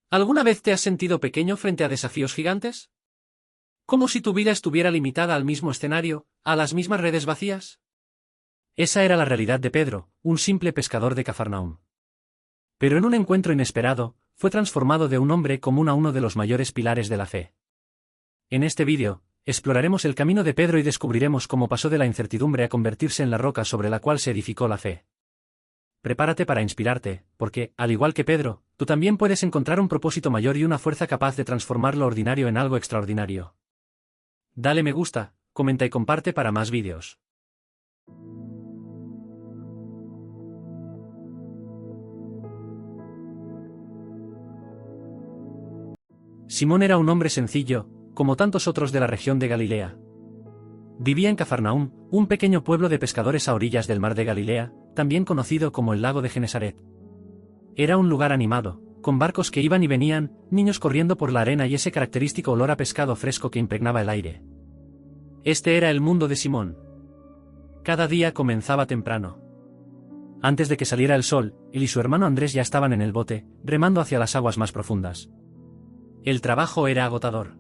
¿Alguna vez te has sentido pequeño frente a desafíos gigantes? ¿Como si tu vida estuviera limitada al mismo escenario, a las mismas redes vacías? Esa era la realidad de Pedro, un simple pescador de Cafarnaúm. Pero en un encuentro inesperado, fue transformado de un hombre común a uno de los mayores pilares de la fe. En este vídeo, exploraremos el camino de Pedro y descubriremos cómo pasó de la incertidumbre a convertirse en la roca sobre la cual se edificó la fe. Prepárate para inspirarte, porque, al igual que Pedro, tú también puedes encontrar un propósito mayor y una fuerza capaz de transformar lo ordinario en algo extraordinario. Dale me gusta, comenta y comparte para más vídeos. Simón era un hombre sencillo, como tantos otros de la región de Galilea. Vivía en Cafarnaúm, un pequeño pueblo de pescadores a orillas del mar de Galilea, también conocido como el lago de Genesaret. Era un lugar animado, con barcos que iban y venían, niños corriendo por la arena y ese característico olor a pescado fresco que impregnaba el aire. Este era el mundo de Simón. Cada día comenzaba temprano. Antes de que saliera el sol, él y su hermano Andrés ya estaban en el bote, remando hacia las aguas más profundas. El trabajo era agotador.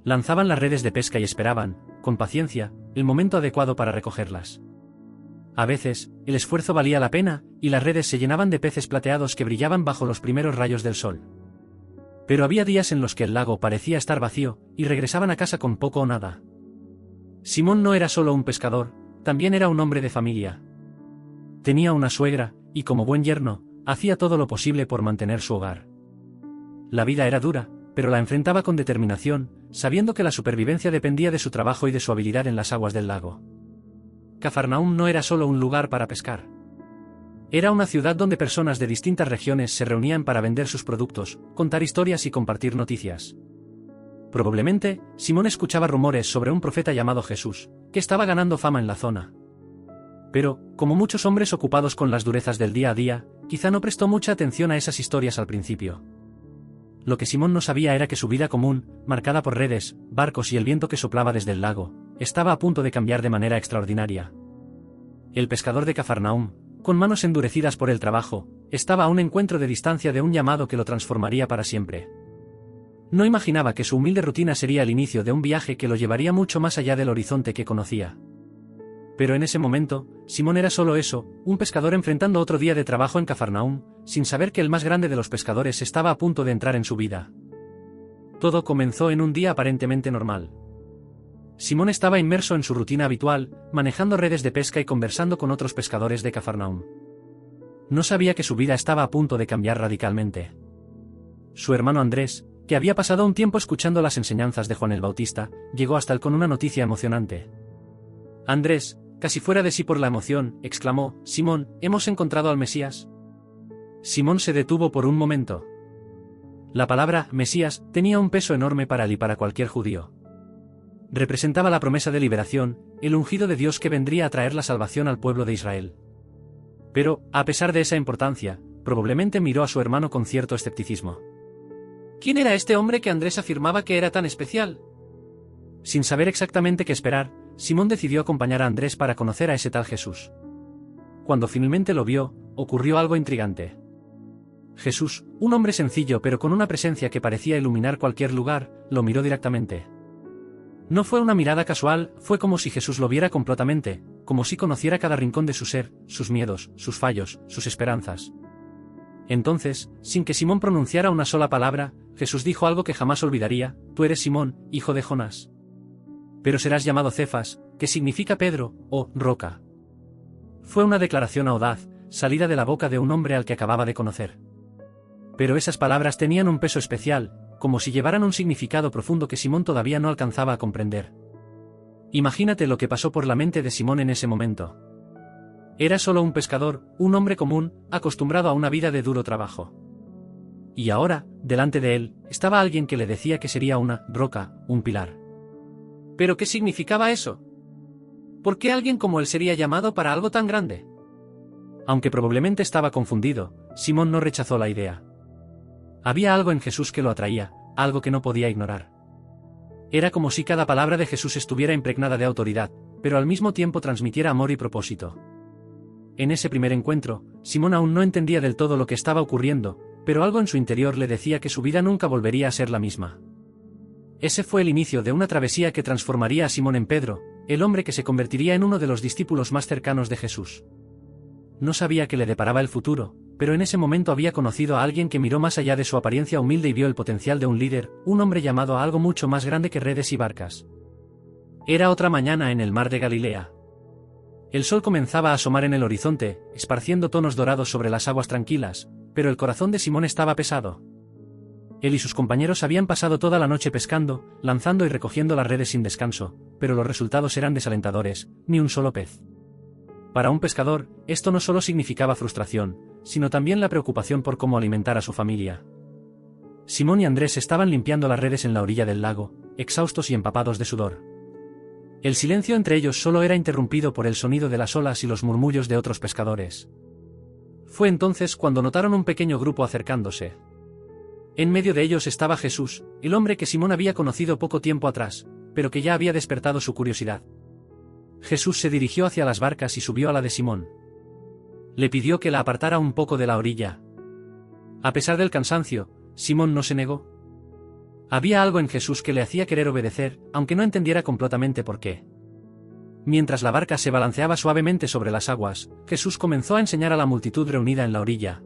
Lanzaban las redes de pesca y esperaban, con paciencia, el momento adecuado para recogerlas. A veces, el esfuerzo valía la pena, y las redes se llenaban de peces plateados que brillaban bajo los primeros rayos del sol. Pero había días en los que el lago parecía estar vacío, y regresaban a casa con poco o nada. Simón no era solo un pescador, también era un hombre de familia. Tenía una suegra, y como buen yerno, hacía todo lo posible por mantener su hogar. La vida era dura, pero la enfrentaba con determinación, sabiendo que la supervivencia dependía de su trabajo y de su habilidad en las aguas del lago. Cafarnaúm no era solo un lugar para pescar. Era una ciudad donde personas de distintas regiones se reunían para vender sus productos, contar historias y compartir noticias. Probablemente, Simón escuchaba rumores sobre un profeta llamado Jesús, que estaba ganando fama en la zona. Pero, como muchos hombres ocupados con las durezas del día a día, quizá no prestó mucha atención a esas historias al principio. Lo que Simón no sabía era que su vida común, marcada por redes, barcos y el viento que soplaba desde el lago, estaba a punto de cambiar de manera extraordinaria. El pescador de Cafarnaúm, con manos endurecidas por el trabajo, estaba a un encuentro de distancia de un llamado que lo transformaría para siempre. No imaginaba que su humilde rutina sería el inicio de un viaje que lo llevaría mucho más allá del horizonte que conocía. Pero en ese momento, Simón era solo eso, un pescador enfrentando otro día de trabajo en Cafarnaúm, sin saber que el más grande de los pescadores estaba a punto de entrar en su vida. Todo comenzó en un día aparentemente normal. Simón estaba inmerso en su rutina habitual, manejando redes de pesca y conversando con otros pescadores de Cafarnaúm. No sabía que su vida estaba a punto de cambiar radicalmente. Su hermano Andrés, que había pasado un tiempo escuchando las enseñanzas de Juan el Bautista, llegó hasta él con una noticia emocionante. Andrés, casi fuera de sí por la emoción, exclamó: «Simón, ¿hemos encontrado al Mesías?» Simón se detuvo por un momento. La palabra Mesías tenía un peso enorme para él y para cualquier judío. Representaba la promesa de liberación, el ungido de Dios que vendría a traer la salvación al pueblo de Israel. Pero, a pesar de esa importancia, probablemente miró a su hermano con cierto escepticismo. ¿Quién era este hombre que Andrés afirmaba que era tan especial? Sin saber exactamente qué esperar, Simón decidió acompañar a Andrés para conocer a ese tal Jesús. Cuando finalmente lo vio, ocurrió algo intrigante. Jesús, un hombre sencillo pero con una presencia que parecía iluminar cualquier lugar, lo miró directamente. No fue una mirada casual, fue como si Jesús lo viera completamente, como si conociera cada rincón de su ser, sus miedos, sus fallos, sus esperanzas. Entonces, sin que Simón pronunciara una sola palabra, Jesús dijo algo que jamás olvidaría: «Tú eres Simón, hijo de Jonás. Pero serás llamado Cefas, que significa Pedro, o roca». Fue una declaración audaz, salida de la boca de un hombre al que acababa de conocer. Pero esas palabras tenían un peso especial, como si llevaran un significado profundo que Simón todavía no alcanzaba a comprender. Imagínate lo que pasó por la mente de Simón en ese momento. Era solo un pescador, un hombre común, acostumbrado a una vida de duro trabajo. Y ahora, delante de él, estaba alguien que le decía que sería una roca, un pilar. ¿Pero qué significaba eso? ¿Por qué alguien como él sería llamado para algo tan grande? Aunque probablemente estaba confundido, Simón no rechazó la idea. Había algo en Jesús que lo atraía, algo que no podía ignorar. Era como si cada palabra de Jesús estuviera impregnada de autoridad, pero al mismo tiempo transmitiera amor y propósito. En ese primer encuentro, Simón aún no entendía del todo lo que estaba ocurriendo, pero algo en su interior le decía que su vida nunca volvería a ser la misma. Ese fue el inicio de una travesía que transformaría a Simón en Pedro, el hombre que se convertiría en uno de los discípulos más cercanos de Jesús. No sabía qué le deparaba el futuro, pero en ese momento había conocido a alguien que miró más allá de su apariencia humilde y vio el potencial de un líder, un hombre llamado a algo mucho más grande que redes y barcas. Era otra mañana en el mar de Galilea. El sol comenzaba a asomar en el horizonte, esparciendo tonos dorados sobre las aguas tranquilas, pero el corazón de Simón estaba pesado. Él y sus compañeros habían pasado toda la noche pescando, lanzando y recogiendo las redes sin descanso, pero los resultados eran desalentadores, ni un solo pez. Para un pescador, esto no solo significaba frustración, sino también la preocupación por cómo alimentar a su familia. Simón y Andrés estaban limpiando las redes en la orilla del lago, exhaustos y empapados de sudor. El silencio entre ellos solo era interrumpido por el sonido de las olas y los murmullos de otros pescadores. Fue entonces cuando notaron un pequeño grupo acercándose. En medio de ellos estaba Jesús, el hombre que Simón había conocido poco tiempo atrás, pero que ya había despertado su curiosidad. Jesús se dirigió hacia las barcas y subió a la de Simón. Le pidió que la apartara un poco de la orilla. A pesar del cansancio, Simón no se negó. Había algo en Jesús que le hacía querer obedecer, aunque no entendiera completamente por qué. Mientras la barca se balanceaba suavemente sobre las aguas, Jesús comenzó a enseñar a la multitud reunida en la orilla.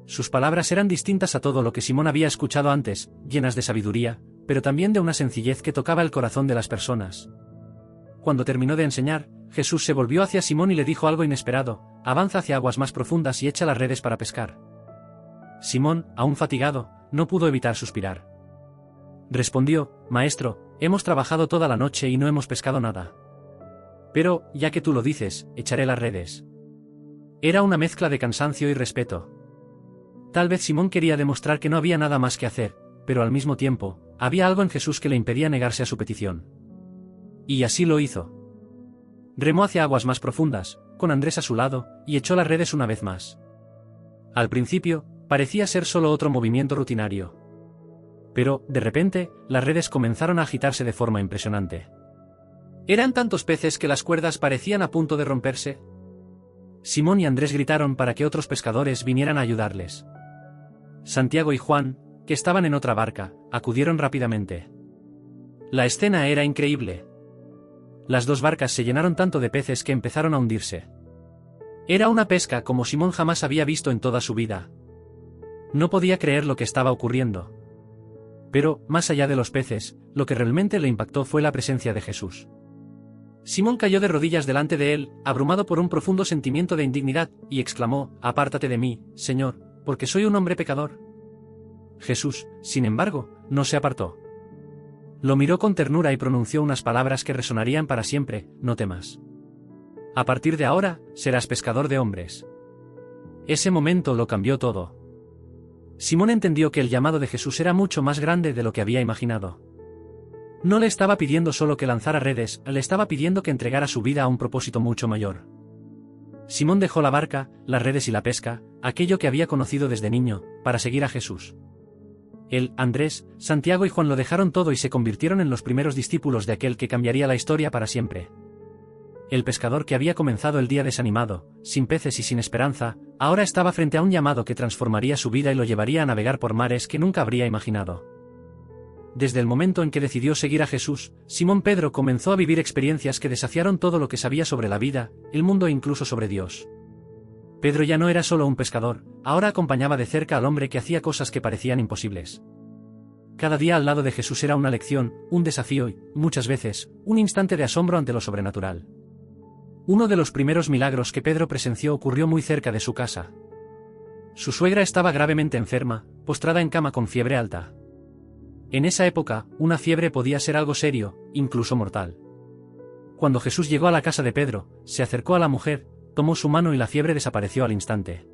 Sus palabras eran distintas a todo lo que Simón había escuchado antes, llenas de sabiduría, pero también de una sencillez que tocaba el corazón de las personas. Cuando terminó de enseñar, Jesús se volvió hacia Simón y le dijo algo inesperado: avanza hacia aguas más profundas y echa las redes para pescar. Simón, aún fatigado, no pudo evitar suspirar. Respondió: Maestro, hemos trabajado toda la noche y no hemos pescado nada. Pero, ya que tú lo dices, echaré las redes. Era una mezcla de cansancio y respeto. Tal vez Simón quería demostrar que no había nada más que hacer, pero al mismo tiempo, había algo en Jesús que le impedía negarse a su petición. Y así lo hizo. Remó hacia aguas más profundas, con Andrés a su lado, y echó las redes una vez más. Al principio, parecía ser solo otro movimiento rutinario. Pero, de repente, las redes comenzaron a agitarse de forma impresionante. ¿Eran tantos peces que las cuerdas parecían a punto de romperse? Simón y Andrés gritaron para que otros pescadores vinieran a ayudarles. Santiago y Juan, que estaban en otra barca, acudieron rápidamente. La escena era increíble. Las dos barcas se llenaron tanto de peces que empezaron a hundirse. Era una pesca como Simón jamás había visto en toda su vida. No podía creer lo que estaba ocurriendo. Pero, más allá de los peces, lo que realmente le impactó fue la presencia de Jesús. Simón cayó de rodillas delante de él, abrumado por un profundo sentimiento de indignidad, y exclamó: «Apártate de mí, Señor, porque soy un hombre pecador». Jesús, sin embargo, no se apartó. Lo miró con ternura y pronunció unas palabras que resonarían para siempre: «No temas. A partir de ahora, serás pescador de hombres». Ese momento lo cambió todo. Simón entendió que el llamado de Jesús era mucho más grande de lo que había imaginado. No le estaba pidiendo solo que lanzara redes, le estaba pidiendo que entregara su vida a un propósito mucho mayor. Simón dejó la barca, las redes y la pesca, aquello que había conocido desde niño, para seguir a Jesús. Él, Andrés, Santiago y Juan lo dejaron todo y se convirtieron en los primeros discípulos de aquel que cambiaría la historia para siempre. El pescador que había comenzado el día desanimado, sin peces y sin esperanza, ahora estaba frente a un llamado que transformaría su vida y lo llevaría a navegar por mares que nunca habría imaginado. Desde el momento en que decidió seguir a Jesús, Simón Pedro comenzó a vivir experiencias que desafiaron todo lo que sabía sobre la vida, el mundo e incluso sobre Dios. Pedro ya no era solo un pescador, ahora acompañaba de cerca al hombre que hacía cosas que parecían imposibles. Cada día al lado de Jesús era una lección, un desafío y, muchas veces, un instante de asombro ante lo sobrenatural. Uno de los primeros milagros que Pedro presenció ocurrió muy cerca de su casa. Su suegra estaba gravemente enferma, postrada en cama con fiebre alta. En esa época, una fiebre podía ser algo serio, incluso mortal. Cuando Jesús llegó a la casa de Pedro, se acercó a la mujer, tomó su mano y la fiebre desapareció al instante.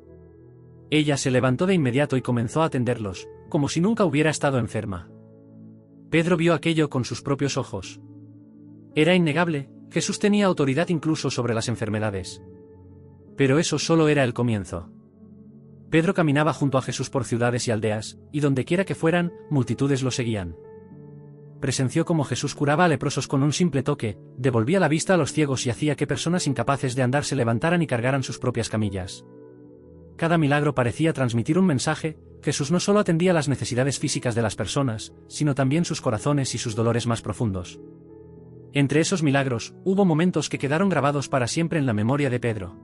Ella se levantó de inmediato y comenzó a atenderlos, como si nunca hubiera estado enferma. Pedro vio aquello con sus propios ojos. Era innegable, Jesús tenía autoridad incluso sobre las enfermedades. Pero eso solo era el comienzo. Pedro caminaba junto a Jesús por ciudades y aldeas, y dondequiera que fueran, multitudes lo seguían. Presenció cómo Jesús curaba a leprosos con un simple toque, devolvía la vista a los ciegos y hacía que personas incapaces de andar se levantaran y cargaran sus propias camillas. Cada milagro parecía transmitir un mensaje: Jesús no solo atendía las necesidades físicas de las personas, sino también sus corazones y sus dolores más profundos. Entre esos milagros, hubo momentos que quedaron grabados para siempre en la memoria de Pedro.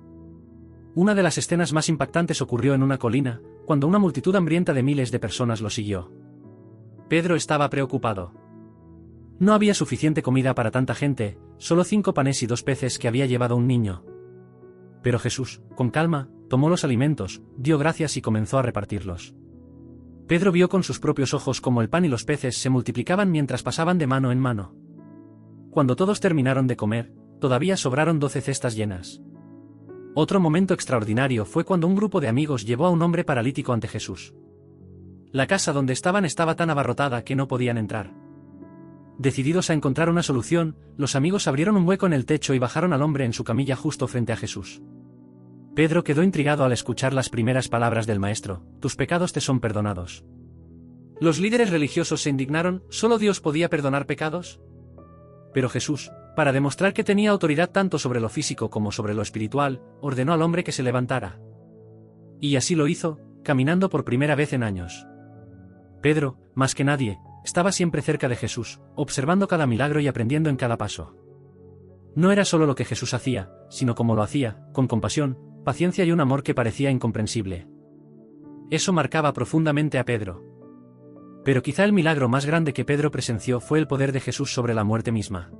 Una de las escenas más impactantes ocurrió en una colina, cuando una multitud hambrienta de miles de personas lo siguió. Pedro estaba preocupado. No había suficiente comida para tanta gente, solo 5 panes y 2 peces que había llevado un niño. Pero Jesús, con calma, tomó los alimentos, dio gracias y comenzó a repartirlos. Pedro vio con sus propios ojos cómo el pan y los peces se multiplicaban mientras pasaban de mano en mano. Cuando todos terminaron de comer, todavía sobraron 12 cestas llenas. Otro momento extraordinario fue cuando un grupo de amigos llevó a un hombre paralítico ante Jesús. La casa donde estaban estaba tan abarrotada que no podían entrar. Decididos a encontrar una solución, los amigos abrieron un hueco en el techo y bajaron al hombre en su camilla justo frente a Jesús. Pedro quedó intrigado al escuchar las primeras palabras del maestro: tus pecados te son perdonados. Los líderes religiosos se indignaron: ¿solo Dios podía perdonar pecados? Pero Jesús, para demostrar que tenía autoridad tanto sobre lo físico como sobre lo espiritual, ordenó al hombre que se levantara. Y así lo hizo, caminando por primera vez en años. Pedro, más que nadie, estaba siempre cerca de Jesús, observando cada milagro y aprendiendo en cada paso. No era solo lo que Jesús hacía, sino cómo lo hacía, con compasión, paciencia y un amor que parecía incomprensible. Eso marcaba profundamente a Pedro. Pero quizá el milagro más grande que Pedro presenció fue el poder de Jesús sobre la muerte misma.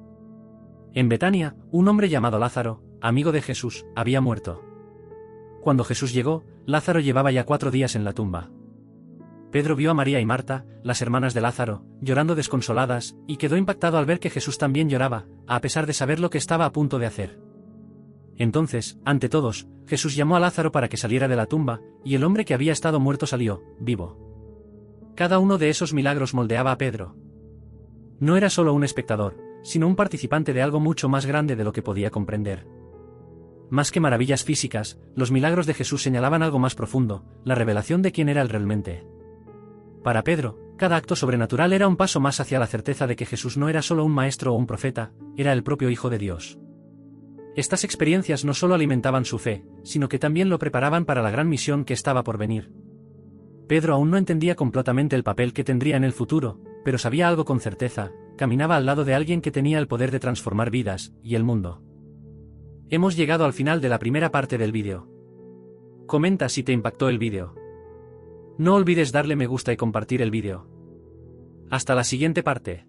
En Betania, un hombre llamado Lázaro, amigo de Jesús, había muerto. Cuando Jesús llegó, Lázaro llevaba ya 4 días en la tumba. Pedro vio a María y Marta, las hermanas de Lázaro, llorando desconsoladas, y quedó impactado al ver que Jesús también lloraba, a pesar de saber lo que estaba a punto de hacer. Entonces, ante todos, Jesús llamó a Lázaro para que saliera de la tumba, y el hombre que había estado muerto salió, vivo. Cada uno de esos milagros moldeaba a Pedro. No era solo un espectador, sino un participante de algo mucho más grande de lo que podía comprender. Más que maravillas físicas, los milagros de Jesús señalaban algo más profundo, la revelación de quién era él realmente. Para Pedro, cada acto sobrenatural era un paso más hacia la certeza de que Jesús no era solo un maestro o un profeta, era el propio Hijo de Dios. Estas experiencias no solo alimentaban su fe, sino que también lo preparaban para la gran misión que estaba por venir. Pedro aún no entendía completamente el papel que tendría en el futuro, pero sabía algo con certeza: caminaba al lado de alguien que tenía el poder de transformar vidas, y el mundo. Hemos llegado al final de la primera parte del vídeo. Comenta si te impactó el vídeo. No olvides darle me gusta y compartir el vídeo. Hasta la siguiente parte.